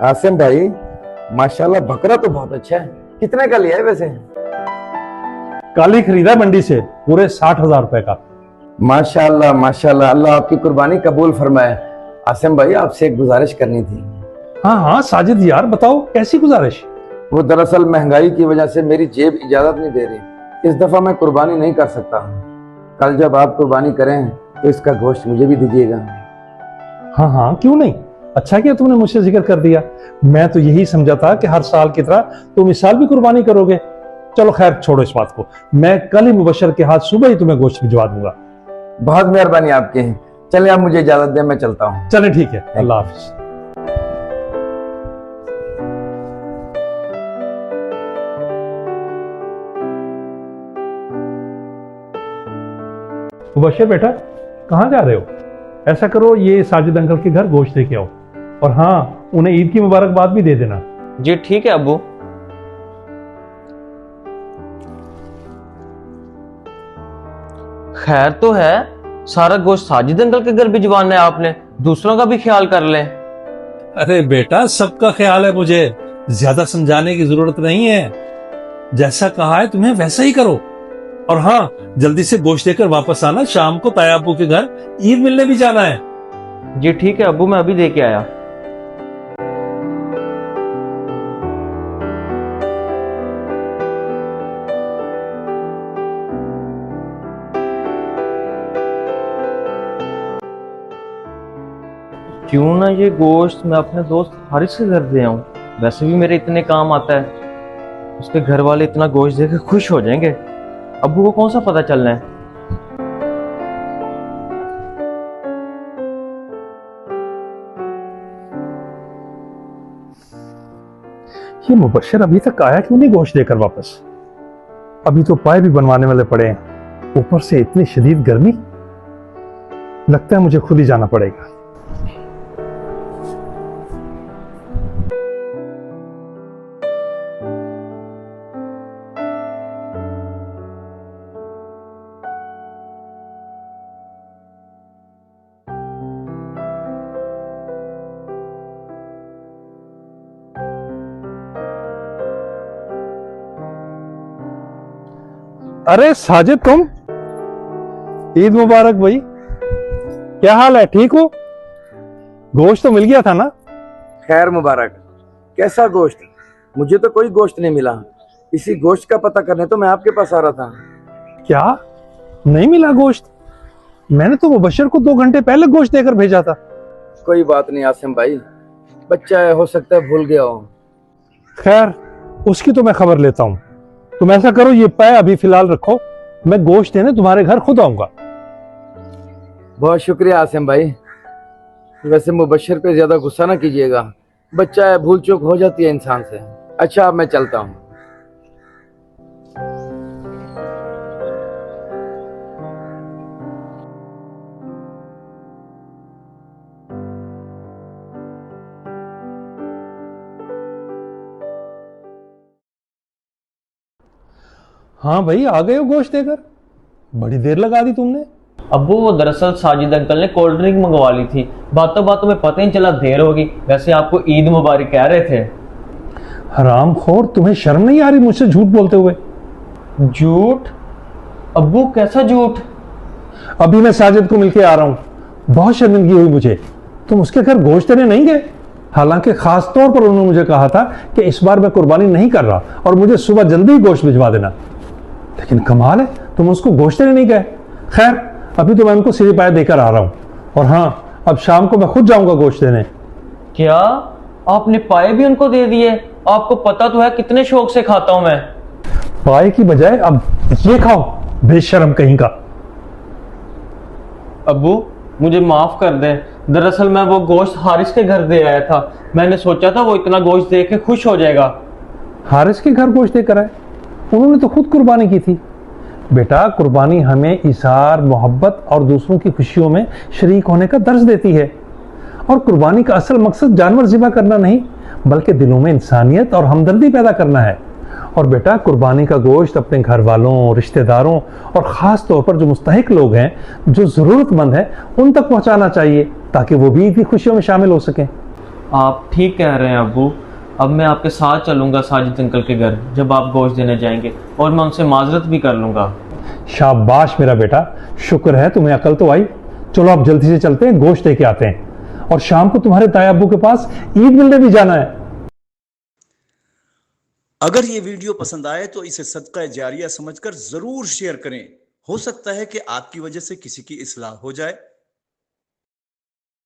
आसिम भाई, माशाल्लाह बकरा तो बहुत अच्छा है। कितने का लिया है वैसे? कल ही खरीदा मंडी से, पूरे 60,000 रुपए का। माशाल्लाह माशाल्लाह, अल्लाह आपकी कुर्बानी कबूल फरमाए। आसिम भाई, आपसे एक गुजारिश करनी थी। हाँ हाँ साजिद यार, बताओ कैसी गुजारिश? वो दरअसल महंगाई की वजह से मेरी जेब इजाजत नहीं दे रही। इस दफा मैं कुर्बानी नहीं कर सकता। कल जब आप कुर्बानी करें तो इसका गोश्त मुझे भी दीजिएगा। हाँ हाँ क्यों नहीं, अच्छा किया तुमने मुझसे जिक्र कर दिया। मैं तो यही समझा था कि हर साल की तरह तुम इस साल भी कुर्बानी करोगे। चलो खैर छोड़ो इस बात को, मैं कल ही मुबशर के हाथ सुबह ही तुम्हें गोश्त भिजवा दूंगा। बहुत मेहरबानी आपकी। चले आप मुझे इजाजत दें, मैं चलता हूँ। चले ठीक है, अल्लाह हाफिज। मुबशर बेटा, कहाँ जा रहे हो? ऐसा करो, ये साजिद अंकल के घर गोश्त दे के आओ, और हाँ उन्हें ईद की मुबारकबाद भी दे देना। जी ठीक है अब्बू। खैर तो है, सारा गोश्त साजिद अंकल के घर भिजवाना है आपने, दूसरों का भी ख्याल कर लें। अरे बेटा, सबका ख्याल है, मुझे ज्यादा समझाने की जरूरत नहीं है। जैसा कहा है तुम्हें वैसा ही करो। और हाँ, जल्दी से गोश्त देकर वापस आना, शाम को ताया अब्बू के घर ईद मिलने भी जाना है। जी ठीक है अब्बू, मैं अभी दे के आया। क्यों ना ये गोश्त मैं अपने दोस्त हारिस के घर दे आऊं, वैसे भी मेरे इतने काम आता है। उसके घर वाले इतना गोश्त देकर खुश हो जाएंगे। अब्बू को कौन सा पता चलना है। ये मुबशर अभी तक आया क्यों नहीं गोश्त देकर वापस? अभी तो पाए भी बनवाने वाले पड़े हैं, ऊपर से इतनी शदीद गर्मी। लगता है मुझे खुद ही जाना पड़ेगा। अरे साजिद, तुम? ईद मुबारक भाई, क्या हाल है? ठीक हो? गोश्त तो मिल गया था ना? खैर मुबारक। कैसा गोश्त? मुझे तो कोई गोश्त नहीं मिला। इसी गोश्त का पता करने तो मैं आपके पास आ रहा था। क्या नहीं मिला गोश्त? मैंने तो मुबशर को 2 घंटे पहले गोश्त देकर भेजा था। कोई बात नहीं आसिम भाई, बच्चा है, हो सकता है भूल गया हो। खैर उसकी तो मैं खबर लेता हूँ। तुम ऐसा करो, ये पाए अभी फिलहाल रखो, मैं गोश्त देने तुम्हारे घर खुद आऊंगा। बहुत शुक्रिया आसिम भाई। वैसे मुबशर पे ज्यादा गुस्सा ना कीजिएगा, बच्चा है, भूल चूक हो जाती है इंसान से। अच्छा अब मैं चलता हूँ। हाँ भाई, आ गए हो गोश्त देकर? बड़ी देर लगा दी तुमने। अब्बू वो दरअसल साजिद अंकल ने कोल्ड ड्रिंक मंगवा ली थी, बातों बातों में पता ही नहीं चला देर होगी। वैसे आपको ईद मुबारक कह रहे थे। हरामखोर, तुम्हें शर्म नहीं आ रही मुझसे झूठ बोलते हुए? झूठ? अब्बू कैसा झूठ? अभी मैं साजिद को मिलके आ रहा हूँ, बहुत शर्मिंदगी हुई मुझे। तुम उसके घर गोश्त देने नहीं गए? हालांकि खास तौर पर उन्होंने मुझे कहा था कि इस बार मैं कुर्बानी नहीं कर रहा और मुझे सुबह जल्दी ही गोश्त भिजवा देना। लेकिन कमाल है, तुम उसको गोश्त देने नहीं गए। खैर अभी तो मैं उनको सीधे पाए देकर आ रहा हूँ, और हाँ अब शाम को मैं खुद जाऊंगा गोश्त देने। क्या आपने पाए भी उनको दे दिए? आपको पता तो है कितने शौक से खाता हूं मैं। पाए की बजाय अब ये खाओ, बेशर्म कहीं का। अब्बू मुझे माफ कर दें, दरअसल मैं वो गोश्त हारिस के घर दे आया था। मैंने सोचा था वो इतना गोश्त देख के खुश हो जाएगा। हारिस के घर गोश्त देकर आए? उन्होंने तो खुद कुर्बानी की थी। बेटा, कुर्बानी हमें इसार, मोहब्बत और दूसरों की खुशियों में शरीक होने का दर्ज देती है। और कुर्बानी का असल मकसद जानवर ज़िबा करना नहीं, बल्कि दिलों में इंसानियत और हमदर्दी पैदा करना है। और बेटा, कुर्बानी का गोश्त अपने घर वालों, रिश्तेदारों और ख़ास तौर पर जो मुस्तहिक लोग हैं, जो ज़रूरतमंद हैं, उन तक पहुंचाना चाहिए, ताकि वो भी ईद की खुशियों में शामिल हो सकें। आप ठीक कह रहे हैं अब्बू। अब मैं आपके साथ चलूंगा साजिद अंकल के घर जब आप गोश्त देने जाएंगे, और मैं उनसे माजरत भी कर लूंगा। शाबाश मेरा बेटा, शुक्र है तुम्हें अकल तो आई। चलो अब जल्दी से चलते हैं, गोश्त दे के आते हैं, और शाम को तुम्हारे ताया अब्बू के पास ईद मिलने भी जाना है। अगर ये वीडियो पसंद आए तो इसे सदका जारिया समझकर जरूर शेयर करें। हो सकता है कि आपकी वजह से किसी की इस्लाह हो जाए।